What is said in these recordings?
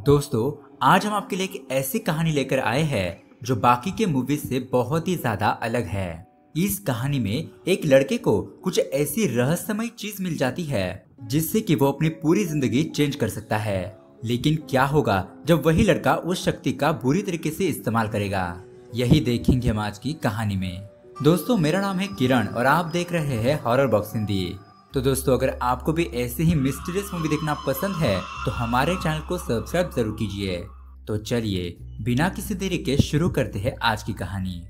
दोस्तों, आज हम आपके लिए एक ऐसी कहानी लेकर आए हैं जो बाकी के मूवीज से बहुत ही ज्यादा अलग है। इस कहानी में एक लड़के को कुछ ऐसी रहस्यमय चीज मिल जाती है जिससे कि वो अपनी पूरी जिंदगी चेंज कर सकता है। लेकिन क्या होगा जब वही लड़का उस शक्ति का बुरी तरीके से इस्तेमाल करेगा? यही देखेंगे हम आज की कहानी में। दोस्तों, मेरा नाम है किरण और आप देख रहे हैं हॉरर बॉक्स हिंदी। तो दोस्तों, अगर आपको भी ऐसे ही मिस्टीरियस मूवी देखना पसंद है तो हमारे चैनल को सब्सक्राइब जरूर कीजिए। तो चलिए बिना किसी देरी के शुरू करते हैं आज की कहानी।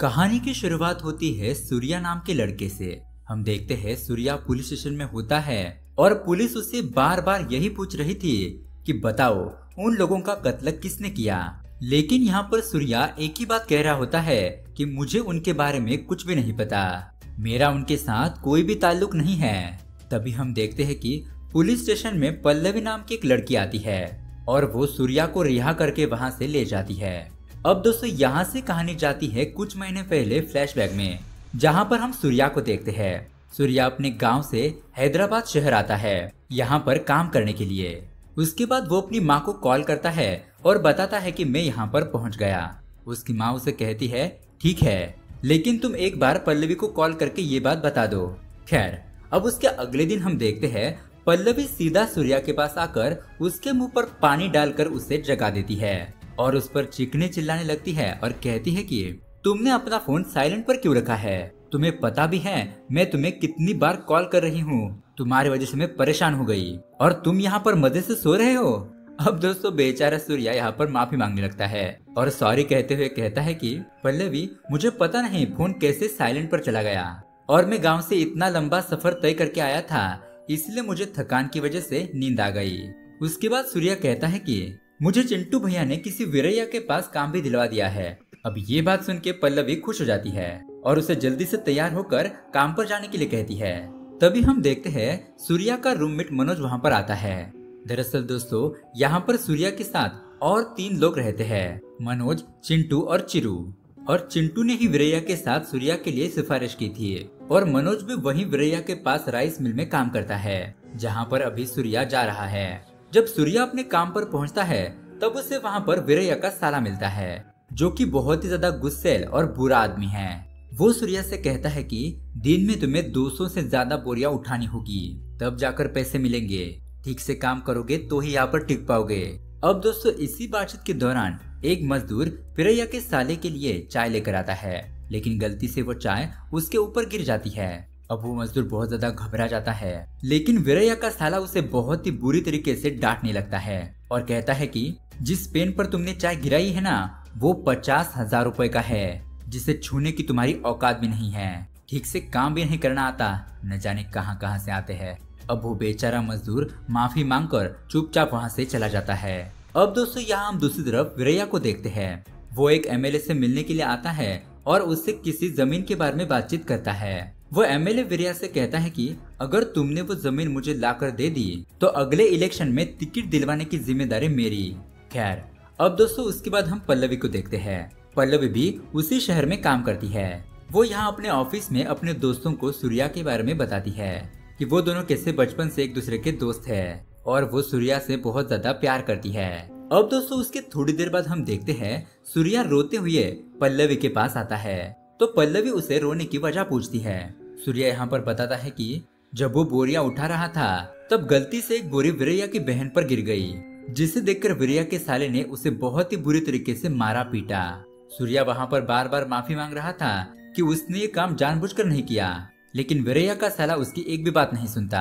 कहानी की शुरुआत होती है सूर्या नाम के लड़के से। हम देखते हैं सूर्या पुलिस स्टेशन में होता है और पुलिस उससे बार बार यही पूछ रही थी कि बताओ उन लोगों का कत्ल किसने किया। लेकिन यहाँ पर सूर्या एक ही बात कह रहा होता है कि मुझे उनके बारे में कुछ भी नहीं पता, मेरा उनके साथ कोई भी ताल्लुक नहीं है। तभी हम देखते हैं कि पुलिस स्टेशन में पल्लवी नाम की एक लड़की आती है और वो सूर्या को रिहा करके वहां से ले जाती है। अब दोस्तों, यहाँ से कहानी जाती है कुछ महीने पहले फ्लैशबैक में, जहाँ पर हम सूर्या को देखते हैं। सूर्या अपने गांव से हैदराबाद शहर आता है यहाँ पर काम करने के लिए। उसके बाद वो अपनी माँ को कॉल करता है और बताता है कि मैं यहाँ पर पहुँच गया। उसकी माँ उसे कहती है ठीक है, लेकिन तुम एक बार पल्लवी को कॉल करके ये बात बता दो। खैर, अब उसके अगले दिन हम देखते हैं पल्लवी सीधा सूर्या के पास आकर उसके मुंह पर पानी डालकर उसे जगा देती है और उस पर चीखने चिल्लाने लगती है और कहती है कि तुमने अपना फोन साइलेंट पर क्यों रखा है? तुम्हें पता भी है मैं तुम्हें कितनी बार कॉल कर रही हूँ, तुम्हारी वजह से मैं परेशान हो गई और तुम यहाँ पर मजे से सो रहे हो। अब दोस्तों, बेचारा सूर्या यहाँ पर माफी मांगने लगता है और सॉरी कहते हुए कहता है कि पल्लवी, मुझे पता नहीं फोन कैसे साइलेंट पर चला गया और मैं गांव से इतना लंबा सफर तय करके आया था, इसलिए मुझे थकान की वजह से नींद आ गई। उसके बाद सूर्या कहता है कि मुझे चिंटू भैया ने किसी वीरैया के पास काम भी दिलवा दिया है। अब ये बात सुन के पल्लवी खुश हो जाती है और उसे जल्दी से तैयार होकर काम पर जाने के लिए कहती है। तभी हम देखते हैं सूर्या का रूममेट मनोज वहाँ पर आता है। दरअसल दोस्तों, यहाँ पर सूर्या के साथ और 3 लोग रहते हैं, मनोज, चिंटू और चिरू। और चिंटू ने ही वीरैया के साथ सूर्या के लिए सिफारिश की थी और मनोज भी वही वीरैया के पास राइस मिल में काम करता है जहाँ पर अभी सूर्या जा रहा है। जब सूर्या अपने काम पर पहुँचता है तब उसे वहाँ पर वीरैया का साला मिलता है जो कि बहुत ही ज्यादा गुस्सैल और बुरा आदमी है। वो सूर्या से कहता है कि दिन में तुम्हें 200 से ज्यादा बोरियां उठानी होगी, तब जाकर पैसे मिलेंगे। ठीक से काम करोगे तो ही यहाँ पर टिक पाओगे। अब दोस्तों, इसी बातचीत के दौरान एक मजदूर वीरैया के साले के लिए चाय लेकर आता है, लेकिन गलती से वो चाय उसके ऊपर गिर जाती है। अब वो मजदूर बहुत ज्यादा घबरा जाता है, लेकिन वीरैया का साला उसे बहुत ही बुरी तरीके से डांटने लगता है और कहता है कि जिस पेन पर तुमने चाय गिराई है ना, वो 50,000 रुपए का है, जिसे छूने की तुम्हारी औकात भी नहीं है। ठीक से काम भी नहीं करना आता, न जाने कहां कहां से आते हैं। अब वो बेचारा मजदूर माफी मांगकर चुपचाप वहां से चला जाता है। अब दोस्तों, यहाँ हम दूसरी तरफ वीरैया को देखते हैं। वो एक एमएलए से मिलने के लिए आता है और उससे किसी जमीन के बारे में बातचीत करता है। वो एमएलए वीरैया से कहता है कि अगर तुमने वो जमीन मुझे लाकर दे दी तो अगले इलेक्शन में टिकट दिलवाने की जिम्मेदारी मेरी। खैर, अब दोस्तों, उसके बाद हम पल्लवी को देखते हैं। पल्लवी भी उसी शहर में काम करती है। वो यहाँ अपने ऑफिस में अपने दोस्तों को सूर्या के बारे में बताती है कि वो दोनों कैसे बचपन से एक दूसरे के दोस्त है और वो सूर्या से बहुत ज्यादा प्यार करती है। अब दोस्तों, उसके थोड़ी देर बाद हम देखते हैं सूर्या रोते हुए पल्लवी के पास आता है तो पल्लवी उसे रोने की वजह पूछती है। सूर्या यहाँ पर बताता है कि जब वो बोरियां उठा रहा था तब गलती से एक बोरी वीरैया की बहन पर गिर गई, जिसे देखकर वीरैया के साले ने उसे बहुत ही बुरी तरीके से मारा पीटा। सूर्या वहाँ पर बार बार माफी मांग रहा था कि उसने ये काम जानबूझकर नहीं किया, लेकिन वीरैया का साला उसकी एक भी बात नहीं सुनता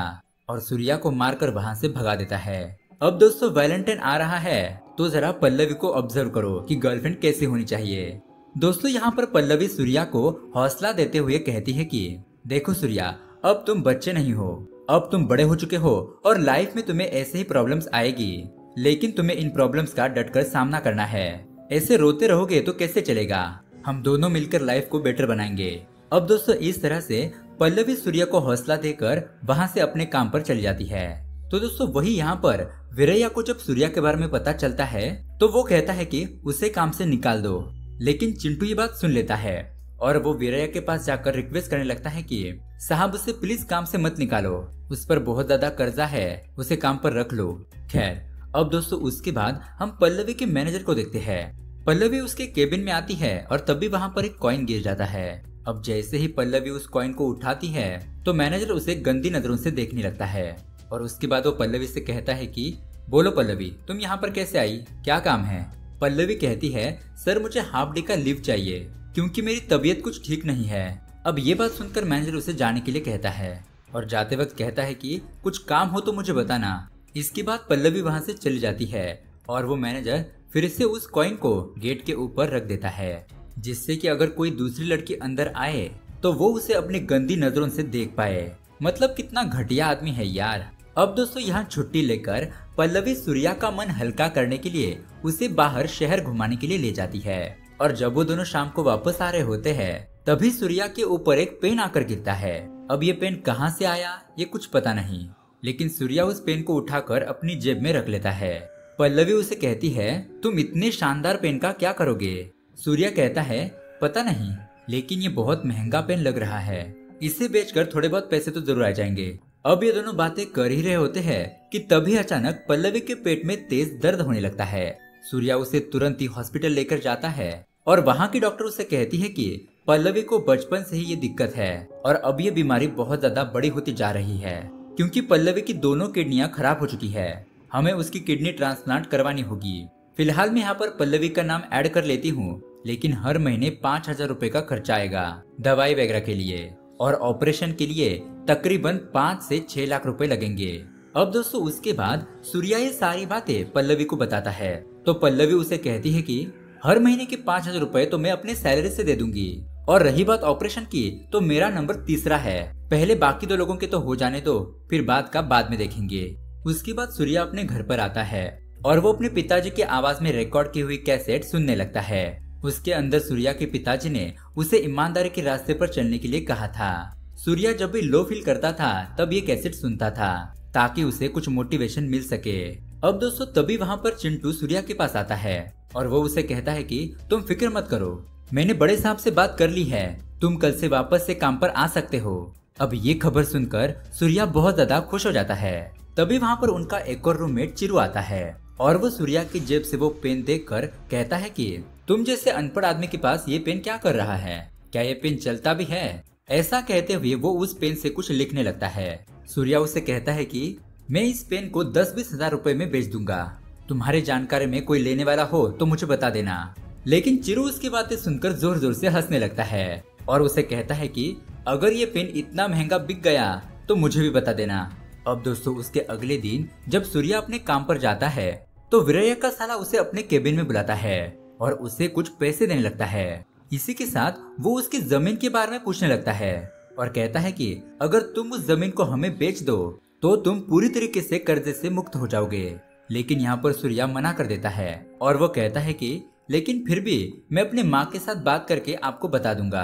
और सूर्या को मारकर वहाँ से भगा देता है। अब दोस्तों, वैलेंटाइन आ रहा है तो जरा पल्लवी को ऑब्जर्व करो कि गर्लफ्रेंड कैसे होनी चाहिए। दोस्तों, यहाँ पर पल्लवी सूर्या को हौसला देते हुए कहती है कि देखो सूर्या, अब तुम बच्चे नहीं हो, अब तुम बड़े हो चुके हो और लाइफ में तुम्हें ऐसे ही प्रॉब्लम्स आएगी, लेकिन तुम्हें इन प्रॉब्लम्स का डटकर सामना करना है। ऐसे रोते रहोगे तो कैसे चलेगा? हम दोनों मिलकर लाइफ को बेटर बनाएंगे। अब दोस्तों, इस तरह से पल्लवी सूर्या को हौसला देकर वहाँ से अपने काम पर चली जाती है। तो दोस्तों, वही यहाँ पर वीरैया को जब सूर्या के बारे में पता चलता है तो वो कहता है कि उसे काम से निकाल दो, लेकिन चिंटू ये बात सुन लेता है और वो वीरैया के पास जाकर रिक्वेस्ट करने लगता है कि साहब उसे प्लीज काम से मत निकालो, उस पर बहुत ज्यादा कर्जा है, उसे काम पर रख लो। खैर, अब दोस्तों उसके बाद हम पल्लवी के मैनेजर को देखते हैं। पल्लवी उसके केबिन में आती है और तभी वहाँ पर एक कॉइन गिर जाता है। अब जैसे ही पल्लवी उस कॉइन को उठाती है तो मैनेजर उसे गंदी नजरों से देखने लगता है और उसके बाद वो पल्लवी से कहता है कि बोलो पल्लवी, तुम यहाँ पर कैसे आई, क्या काम है। पल्लवी कहती है सर मुझे हाफ डे का लीव चाहिए क्योंकि मेरी तबीयत कुछ ठीक नहीं है। अब ये बात सुनकर मैनेजर उसे जाने के लिए कहता है और जाते वक्त कहता है कि कुछ काम हो तो मुझे बताना। इसके बाद पल्लवी वहाँ से चली जाती है और वो मैनेजर फिर से उस कॉइन को गेट के ऊपर रख देता है, जिससे कि अगर कोई दूसरी लड़की अंदर आए तो वो उसे अपनी गंदी नजरों से देख पाए। मतलब कितना घटिया आदमी है यार। अब दोस्तों यहाँ छुट्टी लेकर पल्लवी सूर्या का मन हल्का करने के लिए उसे बाहर शहर घुमाने के लिए ले जाती है और जब वो दोनों शाम को वापस आ रहे होते हैं तभी सूर्या के ऊपर एक पेन आकर गिरता है। अब ये पेन कहाँ से आया ये कुछ पता नहीं, लेकिन सूर्या उस पेन को उठाकर अपनी जेब में रख लेता है। पल्लवी उसे कहती है तुम इतने शानदार पेन का क्या करोगे। सूर्या कहता है पता नहीं, लेकिन ये बहुत महंगा पेन लग रहा है, इसे बेचकर थोड़े बहुत पैसे तो जरूर आ जाएंगे। अब ये दोनों बातें कर ही रहे होते हैं कि तभी अचानक पल्लवी के पेट में तेज दर्द होने लगता है। सूर्या उसे तुरंत ही हॉस्पिटल लेकर जाता है और वहाँ की डॉक्टर उसे कहती है कि पल्लवी को बचपन से ही ये दिक्कत है और अब ये बीमारी बहुत ज्यादा बड़ी होती जा रही है क्योंकि पल्लवी की दोनों किडनियां खराब हो चुकी है, हमें उसकी किडनी ट्रांसप्लांट करवानी होगी। फिलहाल मैं यहाँ पर पल्लवी का नाम ऐड कर लेती हूँ, लेकिन हर महीने 5,000 रुपए का खर्चा आएगा दवाई वगैरह के लिए और ऑपरेशन के लिए तकरीबन 5 से 6 लाख रुपए लगेंगे। अब दोस्तों उसके बाद सूर्या ये सारी बातें पल्लवी को बताता है तो पल्लवी उसे कहती है कि हर महीने के 5,000 रुपए तो मैं अपने सैलरी से दे दूंगी और रही बात ऑपरेशन की तो मेरा नंबर तीसरा है, पहले बाकी 2 लोगों के तो हो जाने दो, फिर बात का बाद में देखेंगे। उसके बाद सूर्या अपने घर पर आता है और वो अपने पिताजी की आवाज में रिकॉर्ड की हुई कैसेट सुनने लगता है। उसके अंदर सूर्या के पिताजी ने उसे ईमानदारी के रास्ते पर चलने के लिए कहा था। सूर्या जब भी लो फील करता था तब ये कैसेट सुनता था ताकि उसे कुछ मोटिवेशन मिल सके। अब दोस्तों तभी वहाँ पर चिंटू सूर्या के पास आता है और वो उसे कहता है कि तुम फिक्र मत करो, मैंने बड़े साहब से बात कर ली है, तुम कल से वापस से काम पर आ सकते हो। अब ये खबर सुनकर सूर्या बहुत ज्यादा खुश हो जाता है। तभी वहाँ पर उनका एक और रूममेट चिरू आता है और वो सूर्या की जेब से वो पेन देखकर कहता है कि तुम जैसे अनपढ़ आदमी के पास ये पेन क्या कर रहा है, क्या ये पेन चलता भी है। ऐसा कहते हुए वो उस पेन से कुछ लिखने लगता है। सूर्या उसे कहता है कि मैं इस पेन को 10-20 हजार रुपए में बेच दूंगा, तुम्हारे जानकारी में कोई लेने वाला हो तो मुझे बता देना। लेकिन चिरू उसकी बातें सुनकर जोर जोर से हंसने लगता है और उसे कहता है कि अगर ये पेन इतना महंगा बिक गया तो मुझे भी बता देना। अब दोस्तों उसके अगले दिन जब सूर्या अपने काम पर जाता है तो वीरैया का साला उसे अपने केबिन में बुलाता है और उसे कुछ पैसे देने लगता है। इसी के साथ वो उसकी जमीन के बारे में पूछने लगता है और कहता है कि अगर तुम उस जमीन को हमें बेच दो तो तुम पूरी तरीके से कर्जे से मुक्त हो जाओगे। लेकिन यहाँ पर सूर्या मना कर देता है और वो कहता है कि लेकिन फिर भी मैं अपने माँ के साथ बात करके आपको बता दूंगा।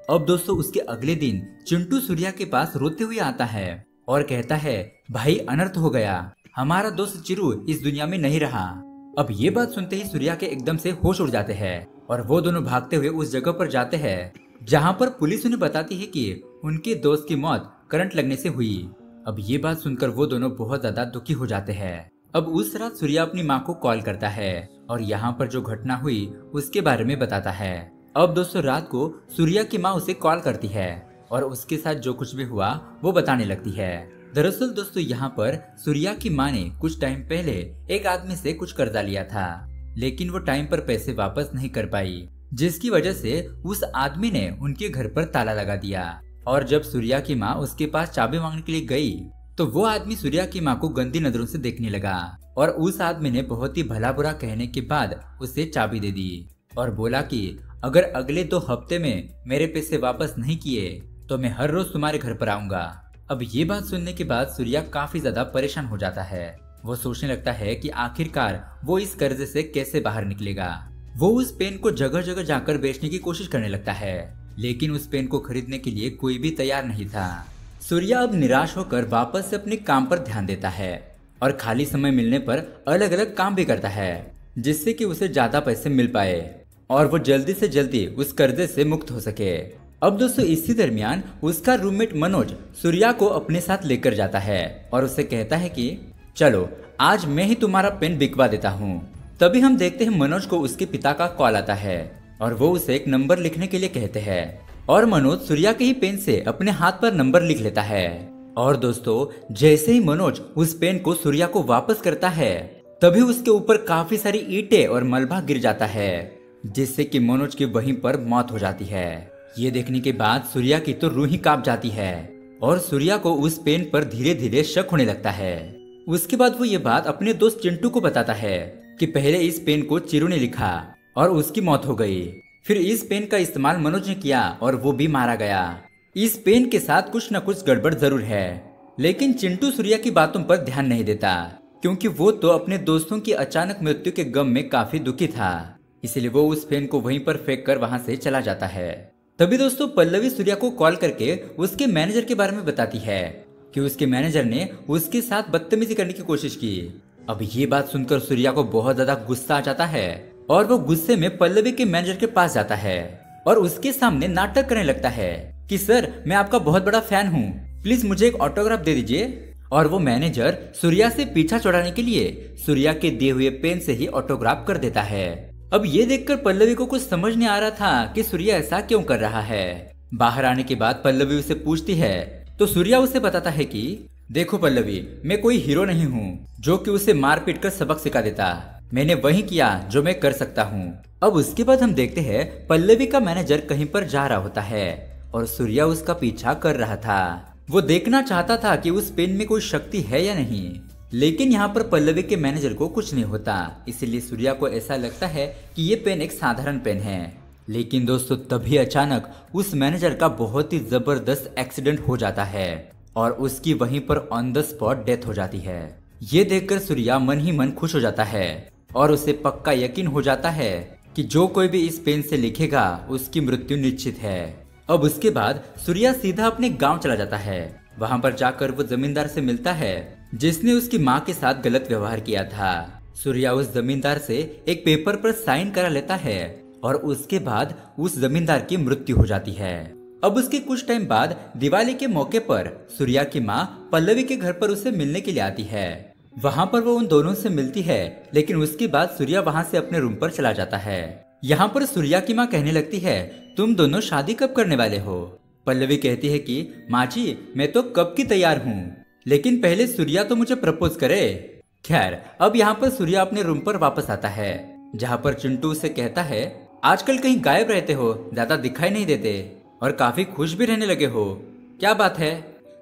अब दोस्तों उसके अगले दिन चिंटू सूर्या के पास रोते हुए आता है और कहता है भाई अनर्थ हो गया, हमारा दोस्त चिरू इस दुनिया में नहीं रहा। अब ये बात सुनते ही सूर्या के एकदम से होश उड़ जाते हैं और वो दोनों भागते हुए उस जगह पर जाते हैं जहाँ पर पुलिस उन्हें बताती है कि उनके दोस्त की मौत करंट लगने से हुई। अब ये बात सुनकर वो दोनों बहुत ज्यादा दुखी हो जाते हैं। अब उस रात सूर्या अपनी माँ को कॉल करता है और यहाँ पर जो घटना हुई उसके बारे में बताता है। अब दोस्तों रात को सूर्या की माँ उसे कॉल करती है और उसके साथ जो कुछ भी हुआ वो बताने लगती है। दरअसल दोस्तों यहाँ पर सूर्या की माँ ने कुछ टाइम पहले एक आदमी से कुछ कर्जा लिया था, लेकिन वो टाइम पर पैसे वापस नहीं कर पाई, जिसकी वजह से उस आदमी ने उनके घर पर ताला लगा दिया। और जब सूर्या की माँ उसके पास चाबी मांगने के लिए गई तो वो आदमी सूर्या की माँ को गंदी नजरों से देखने लगा और उस आदमी ने बहुत ही भला बुरा कहने के बाद उसे चाबी दे दी और बोला कि अगर अगले 2 हफ्ते में मेरे पैसे वापस नहीं किए तो मैं हर रोज तुम्हारे घर पर आऊंगा। अब ये बात सुनने के बाद सूर्या काफी ज्यादा परेशान हो जाता है। वो सोचने लगता है कि आखिरकार वो इस कर्जे से कैसे बाहर निकलेगा। वो उस पेन को जगह जगह जाकर बेचने की कोशिश करने लगता है, लेकिन उस पेन को खरीदने के लिए कोई भी तैयार नहीं था। सूर्या अब निराश होकर वापस से अपने काम पर ध्यान देता है और खाली समय मिलने पर अलग अलग काम भी करता है जिससे कि उसे ज्यादा पैसे मिल पाए और वो जल्दी से जल्दी उस कर्जे से मुक्त हो सके। अब दोस्तों इसी दरमियान उसका रूममेट मनोज सूर्या को अपने साथ लेकर जाता है और उसे कहता है कि चलो आज मैं ही तुम्हारा पेन बिकवा देता हूँ। तभी हम देखते हैं मनोज को उसके पिता का कॉल आता है और वो उसे एक नंबर लिखने के लिए कहते हैं और मनोज सूर्या के ही पेन से अपने हाथ पर नंबर लिख लेता है। और दोस्तों जैसे ही मनोज उस पेन को सूर्या को वापस करता है तभी उसके ऊपर काफी सारी ईंटें और मलबा गिर जाता है, जिससे कि मनोज की वहीं पर मौत हो जाती है। ये देखने के बाद सूर्या की तो रूह ही कांप जाती है और सूर्या को उस पेन पर धीरे धीरे शक होने लगता है। उसके बाद वो ये बात अपने दोस्त चिंटू को बताता है कि पहले इस पेन को चिरू ने लिखा और उसकी मौत हो गई, फिर इस पेन का इस्तेमाल मनोज ने किया और वो भी मारा गया। इस पेन के साथ कुछ न कुछ गड़बड़ जरूर है। लेकिन चिंटू सूर्या की बातों पर ध्यान नहीं देता क्योंकि वो तो अपने दोस्तों की अचानक मृत्यु के गम में काफी दुखी था, इसलिए वो उस पेन को वहीं पर फेंक कर वहां से चला जाता है। तभी दोस्तों पल्लवी सूर्या को कॉल करके उसके मैनेजर के बारे में बताती है कि उसके मैनेजर ने उसके साथ बदतमीजी करने की कोशिश की। अब ये बात सुनकर सूर्या को बहुत ज्यादा गुस्सा आ जाता है और वो गुस्से में पल्लवी के मैनेजर के पास जाता है और उसके सामने नाटक करने लगता है कि सर मैं आपका बहुत बड़ा फैन हूँ, प्लीज मुझे एक ऑटोग्राफ दे दीजिए। और वो मैनेजर सूर्या से पीछा छुड़ाने के लिए सूर्या के दिए हुए पेन से ही ऑटोग्राफ कर देता है। अब ये देखकर पल्लवी को कुछ समझ नहीं आ रहा था कि सूर्या ऐसा क्यों कर रहा है। बाहर आने के बाद पल्लवी उसे पूछती है तो सूर्या उसे बताता है कि देखो पल्लवी, मैं कोई हीरो नहीं हूँ जो कि उसे मार पीट कर सबक सिखा देता, मैंने वही किया जो मैं कर सकता हूँ। अब उसके बाद हम देखते हैं पल्लवी का मैनेजर कहीं पर जा रहा होता है और सूर्या उसका पीछा कर रहा था। वो देखना चाहता था कि उस पेन में कोई शक्ति है या नहीं, लेकिन यहाँ पर पल्लवी के मैनेजर को कुछ नहीं होता, इसलिए सूर्या को ऐसा लगता है कि ये पेन एक साधारण पेन है। लेकिन दोस्तों तभी अचानक उस मैनेजर का बहुत ही जबरदस्त एक्सीडेंट हो जाता है और उसकी वहीं पर ऑन द स्पॉट डेथ हो जाती है। ये देखकर सूर्या मन ही मन खुश हो जाता है और उसे पक्का यकीन हो जाता है कि जो कोई भी इस पेन से लिखेगा उसकी मृत्यु निश्चित है। अब उसके बाद सूर्या सीधा अपने गांव चला जाता है। वहां पर जाकर वो जमींदार से मिलता है जिसने उसकी माँ के साथ गलत व्यवहार किया था। सूर्या उस जमींदार से एक पेपर पर साइन करा लेता है और उसके बाद उस जमींदार की मृत्यु हो जाती है। अब उसके कुछ टाइम बाद दिवाली के मौके पर सूर्या की माँ पल्लवी के घर पर उसे मिलने के लिए आती है। वहां पर वो उन दोनों से मिलती है, लेकिन उसके बाद सूर्या वहां से अपने रूम पर चला जाता है। यहाँ पर सूर्या की माँ कहने लगती है तुम दोनों शादी कब करने वाले हो। पल्लवी कहती है कि माँ जी मैं तो कब की तैयार हूँ, लेकिन पहले सूर्या तो मुझे प्रपोज करे। खैर अब यहाँ पर सूर्या अपने रूम पर वापस आता है जहाँ पर चिंटू उसे कहता है आजकल कहीं गायब रहते हो, ज्यादा दिखाई नहीं देते और काफी खुश भी रहने लगे हो, क्या बात है।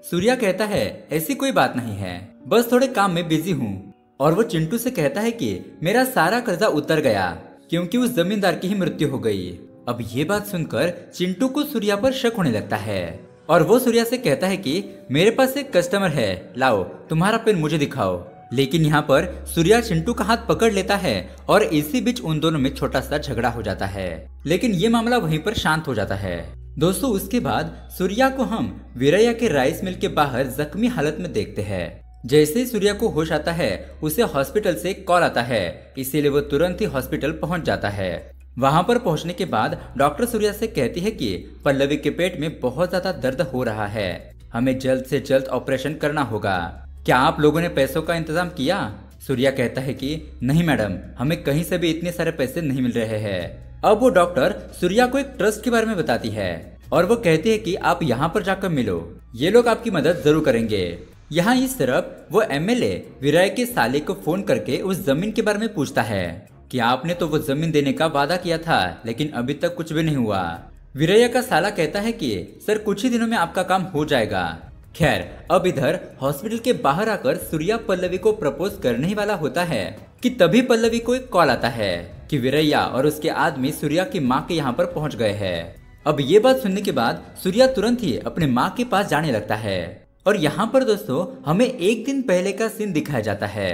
सूर्या कहता है ऐसी कोई बात नहीं है, बस थोड़े काम में बिजी हूँ। और वो चिंटू से कहता है कि मेरा सारा कर्जा उतर गया क्योंकि उस जमींदार की ही मृत्यु हो गई। अब ये बात सुनकर चिंटू को सूर्या पर शक होने लगता है और वो सूर्या से कहता है कि मेरे पास एक कस्टमर है, लाओ तुम्हारा पेन मुझे दिखाओ। लेकिन यहाँ पर सूर्या चिंटू का हाथ पकड़ लेता है और इसी बीच उन दोनों में छोटा सा झगड़ा हो जाता है, लेकिन ये मामला वहीं पर शांत हो जाता है। दोस्तों उसके बाद सूर्या को हम वीरैया के राइस मिल के बाहर जख्मी हालत में देखते हैं। जैसे ही सूर्या को होश आता है उसे हॉस्पिटल से कॉल आता है, इसीलिए वो तुरंत ही हॉस्पिटल पहुंच जाता है। वहां पर पहुंचने के बाद डॉक्टर सूर्या से कहती है कि पल्लवी के पेट में बहुत ज्यादा दर्द हो रहा है, हमें जल्द से जल्द ऑपरेशन करना होगा, क्या आप लोगों ने पैसों का इंतजाम किया। सूर्या कहता है कि नहीं मैडम, हमें कहीं से भी इतने सारे पैसे नहीं मिल रहे हैं। अब वो डॉक्टर सूर्या को एक ट्रस्ट के बारे में बताती है और वो कहती है कि आप यहाँ पर जाकर मिलो, ये लोग आपकी मदद जरूर करेंगे। यहाँ इस तरफ वो एमएलए विरय के साले को फोन करके उस जमीन के बारे में पूछता है कि आपने तो वो जमीन देने का वादा किया था लेकिन अभी तक कुछ भी नहीं हुआ। विरय का साला कहता है कि सर कुछ ही दिनों में आपका काम हो जाएगा। खैर अब इधर हॉस्पिटल के बाहर आकर सूर्या पल्लवी को प्रपोज करने ही वाला होता है कि तभी पल्लवी को एक कॉल आता है कि विरैया और उसके आदमी सूर्या की माँ के यहाँ पर पहुँच गए हैं। अब ये बात सुनने के बाद सूर्या तुरंत ही अपने माँ के पास जाने लगता है और यहाँ पर दोस्तों हमें एक दिन पहले का सीन दिखाया जाता है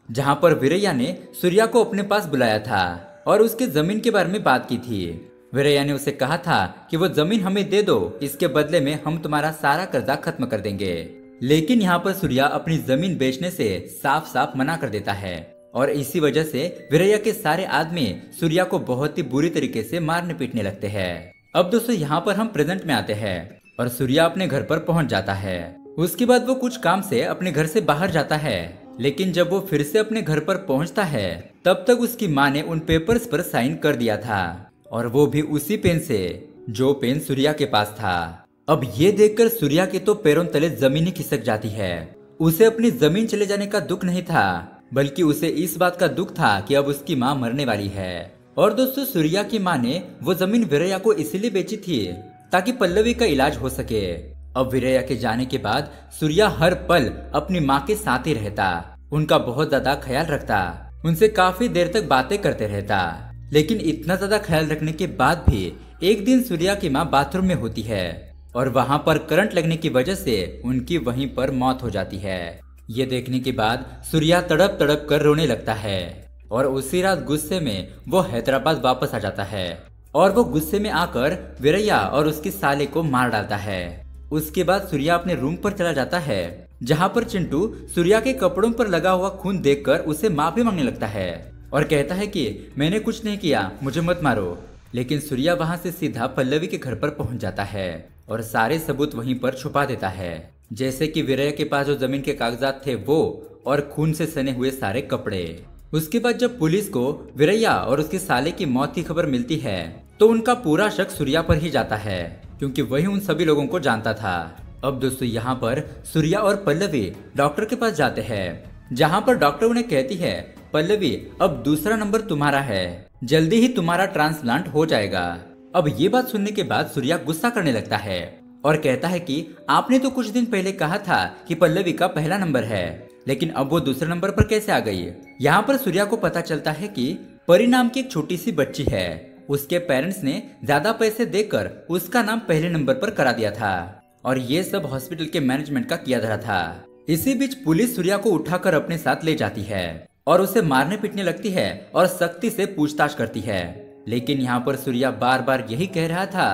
जहाँ पर विरैया ने सूर्या को अपने पास बुलाया था और उसके जमीन के बारे में बात की थी। विरैया ने उसे कहा था कि वो जमीन हमें दे दो, इसके बदले में हम तुम्हारा सारा कर्जा खत्म कर देंगे। लेकिन यहाँ पर सूर्या अपनी जमीन बेचने से साफ साफ मना कर देता है और इसी वजह से विरैया के सारे आदमी सूर्या को बहुत ही बुरी तरीके से मारने पीटने लगते हैं। अब दोस्तों यहाँ पर हम प्रेजेंट में आते हैं और सूर्या अपने घर पर पहुंच जाता है। उसके बाद वो कुछ काम से अपने घर से बाहर जाता है लेकिन जब वो फिर से अपने घर पर पहुंचता है तब तक उसकी माँ ने उन पेपर्स पर साइन कर दिया था, और वो भी उसी पेन से जो पेन सूर्या के पास था। अब ये देखकर सूर्या के तो पैरों तले जमीन ही खिसक जाती है। उसे अपनी जमीन चले जाने का दुख नहीं था, बल्कि उसे इस बात का दुख था कि अब उसकी माँ मरने वाली है। और दोस्तों, सूर्या की माँ ने वो जमीन वीरैया को इसलिए बेची थी ताकि पल्लवी का इलाज हो सके। अब वीरैया के जाने के बाद सूर्या हर पल अपनी माँ के साथ ही रहता, उनका बहुत ज्यादा ख्याल रखता, उनसे काफी देर तक बातें करते रहता। लेकिन इतना ज्यादा ख्याल रखने के बाद भी एक दिन सूर्या की माँ बाथरूम में होती है और वहां पर करंट लगने की वजह से उनकी वहीं पर मौत हो जाती है। ये देखने के बाद सूर्या तड़प तड़प कर रोने लगता है और उसी रात गुस्से में वो हैदराबाद वापस आ जाता है और वो गुस्से में आकर वीरैया और उसके साले को मार डालता है। उसके बाद सूर्या अपने रूम पर चला जाता है, जहाँ पर चिंटू सूर्या के कपड़ों पर लगा हुआ खून देखकर उसे माफी मांगने लगता है और कहता है कि मैंने कुछ नहीं किया, मुझे मत मारो। लेकिन सूर्या वहां से सीधा पल्लवी के घर पर पहुंच जाता है और सारे सबूत वहीं पर छुपा देता है, जैसे कि वीरैया के पास जो जमीन के कागजात थे वो और खून से सने हुए सारे कपड़े। उसके बाद जब पुलिस को वीरैया और उसके साले की मौत की खबर मिलती है तो उनका पूरा शक सूर्या पर ही जाता है, क्योंकि वही उन सभी लोगों को जानता था। अब दोस्तों, यहाँ पर सूर्या और पल्लवी डॉक्टर के पास जाते हैं, जहाँ पर डॉक्टर उन्हें कहती है, पल्लवी अब दूसरा नंबर तुम्हारा है, जल्दी ही तुम्हारा ट्रांसप्लांट हो जाएगा। अब ये बात सुनने के बाद सूर्या गुस्सा करने लगता है और कहता है कि आपने तो कुछ दिन पहले कहा था कि पल्लवी का पहला नंबर है, लेकिन अब वो दूसरे नंबर पर कैसे आ गई। यहाँ पर सूर्या को पता चलता है कि परी नाम की एक छोटी सी बच्ची है, उसके पेरेंट्स ने ज्यादा पैसे देकर उसका नाम पहले नंबर पर करा दिया था और ये सब हॉस्पिटल के मैनेजमेंट का किया धरा था। इसी बीच पुलिस सूर्या को उठाकर अपने साथ ले जाती है और उसे मारने पीटने लगती है और सख्ती से पूछताछ करती है। लेकिन यहाँ पर सूर्या बार बार यही कह रहा था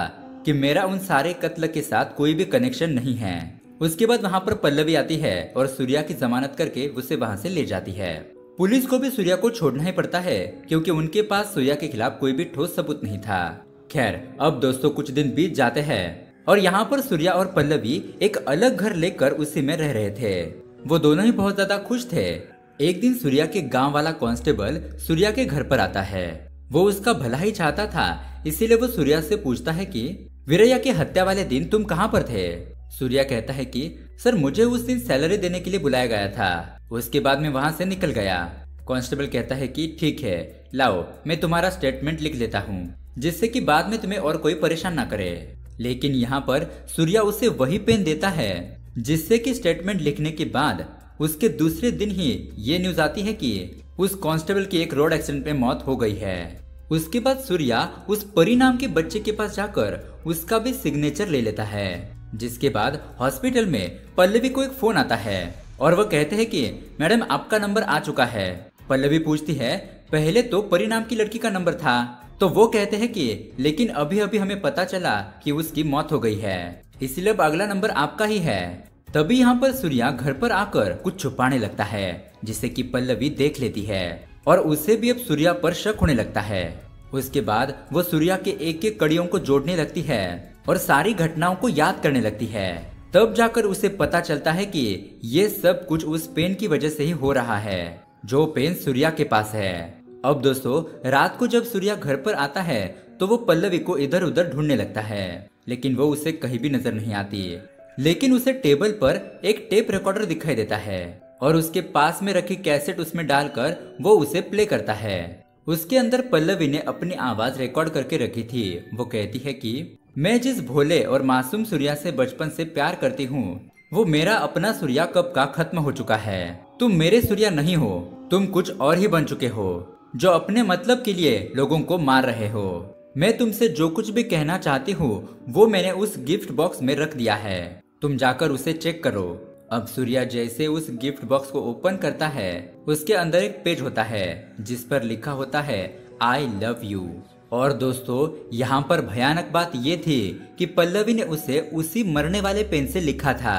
कि मेरा उन सारे कत्ल के साथ कोई भी कनेक्शन नहीं है। उसके बाद वहाँ पर पल्लवी आती है और सूर्या की जमानत करके उसे वहाँ से ले जाती है। पुलिस को भी सूर्या को छोड़ना ही पड़ता है, क्योंकि उनके पास सूर्या के खिलाफ कोई भी ठोस सबूत नहीं था। खैर, अब दोस्तों कुछ दिन बीत जाते हैं और यहाँ पर सूर्या और पल्लवी एक अलग घर लेकर उसी में रह रहे थे। वो दोनों ही बहुत ज्यादा खुश थे। एक दिन सूर्या के गांव वाला कांस्टेबल सूर्या के घर पर आता है। वो उसका भला ही चाहता था, इसीलिए वो सूर्या से पूछता है कि वीरैया की हत्या वाले दिन तुम कहाँ पर थे। सूर्या कहता है कि सर, मुझे उस दिन सैलरी देने के लिए बुलाया गया था, उसके बाद मैं वहां से निकल गया। कांस्टेबल कहता है कि ठीक है, लाओ मैं तुम्हारा स्टेटमेंट लिख लेता हूँ, जिससे कि बाद में तुम्हें और कोई परेशान ना करे। लेकिन यहाँ पर सूर्या उसे वही पेन देता है, जिससे कि स्टेटमेंट लिखने के बाद उसके दूसरे दिन ही ये न्यूज आती है कि उस कांस्टेबल की एक रोड एक्सीडेंट में मौत हो गई है। उसके बाद सूर्या उस परी नाम के बच्चे के पास जाकर उसका भी सिग्नेचर ले लेता है। जिसके बाद हॉस्पिटल में पल्लवी को एक फोन आता है और वो कहते हैं कि मैडम आपका नंबर आ चुका है। पल्लवी पूछती है, पहले तो परी नाम की लड़की का नंबर था, तो वो कहते हैं कि लेकिन अभी अभी हमें पता चला कि उसकी मौत हो गई है, इसलिए अब अगला नंबर आपका ही है। तभी यहाँ पर सूर्या घर पर आकर कुछ छुपाने लगता है, जिसे कि पल्लवी देख लेती है और उसे भी अब सूर्या पर शक होने लगता है। उसके बाद वो सूर्या के एक एक कड़ियों को जोड़ने लगती है और सारी घटनाओं को याद करने लगती है। तब जाकर उसे पता चलता है कि ये सब कुछ उस पेन की वजह से ही हो रहा है, जो पेन सूर्या के पास है। अब दोस्तों, रात को जब सूर्या घर पर आता है तो वो पल्लवी को इधर उधर ढूंढने लगता है, लेकिन वो उसे कहीं भी नजर नहीं आती। लेकिन उसे टेबल पर एक टेप रिकॉर्डर दिखाई देता है और उसके पास में रखी कैसेट उसमें डालकर वो उसे प्ले करता है। उसके अंदर पल्लवी ने अपनी आवाज रिकॉर्ड करके रखी थी। वो कहती है कि मैं जिस भोले और मासूम सूर्या से बचपन से प्यार करती हूँ, वो मेरा अपना सूर्या कब का खत्म हो चुका है। तुम मेरे सूर्या नहीं हो, तुम कुछ और ही बन चुके हो, जो अपने मतलब के लिए लोगों को मार रहे हो। मैं तुमसे जो कुछ भी कहना चाहती हूँ वो मैंने उस गिफ्ट बॉक्स में रख दिया है, तुम जाकर उसे चेक करो। अब सूर्या जैसे उस गिफ्ट बॉक्स को ओपन करता है, उसके अंदर एक पेज होता है जिस पर लिखा होता है आई लव यू। और दोस्तों, यहाँ पर भयानक बात ये थी कि पल्लवी ने उसे उसी मरने वाले पेन से लिखा था।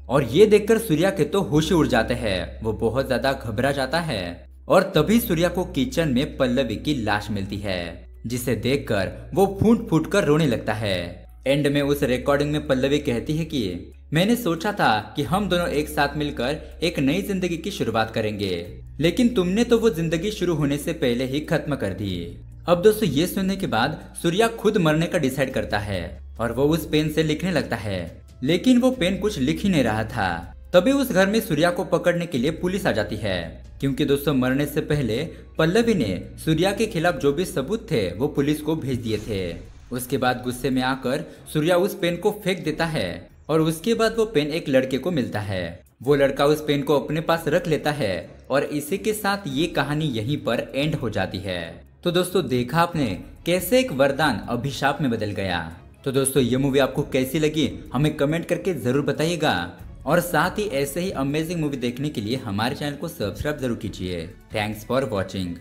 और ये देखकर सूर्या के तो होश उड़ जाते हैं, वो बहुत ज्यादा घबरा जाता है। और तभी सूर्या को किचन में पल्लवी की लाश मिलती है, जिसे देखकर वो फूट फूट कर रोने लगता है। एंड में उस रिकॉर्डिंग में पल्लवी कहती है कि मैंने सोचा था कि हम दोनों एक साथ मिलकर एक नई जिंदगी की शुरुआत करेंगे, लेकिन तुमने तो वो जिंदगी शुरू होने से पहले ही खत्म कर दी। अब दोस्तों ये सुनने के बाद सूर्या खुद मरने का डिसाइड करता है और वो उस पेन से लिखने लगता है, लेकिन वो पेन कुछ लिख ही नहीं रहा था। तभी उस घर में सूर्या को पकड़ने के लिए पुलिस आ जाती है, क्योंकि दोस्तों मरने से पहले पल्लवी ने सूर्या के खिलाफ जो भी सबूत थे वो पुलिस को भेज दिए थे। उसके बाद गुस्से में आकर सूर्या उस पेन को फेंक देता है और उसके बाद वो पेन एक लड़के को मिलता है। वो लड़का उस पेन को अपने पास रख लेता है और इसी के साथ ये कहानी यहीं पर एंड हो जाती है। तो दोस्तों देखा आपने कैसे एक वरदान अभिशाप में बदल गया। तो दोस्तों ये मूवी आपको कैसी लगी हमें कमेंट करके जरूर बताइएगा, और साथ ही ऐसे ही अमेजिंग मूवी देखने के लिए हमारे चैनल को सब्सक्राइब जरूर कीजिए। Thanks for watching.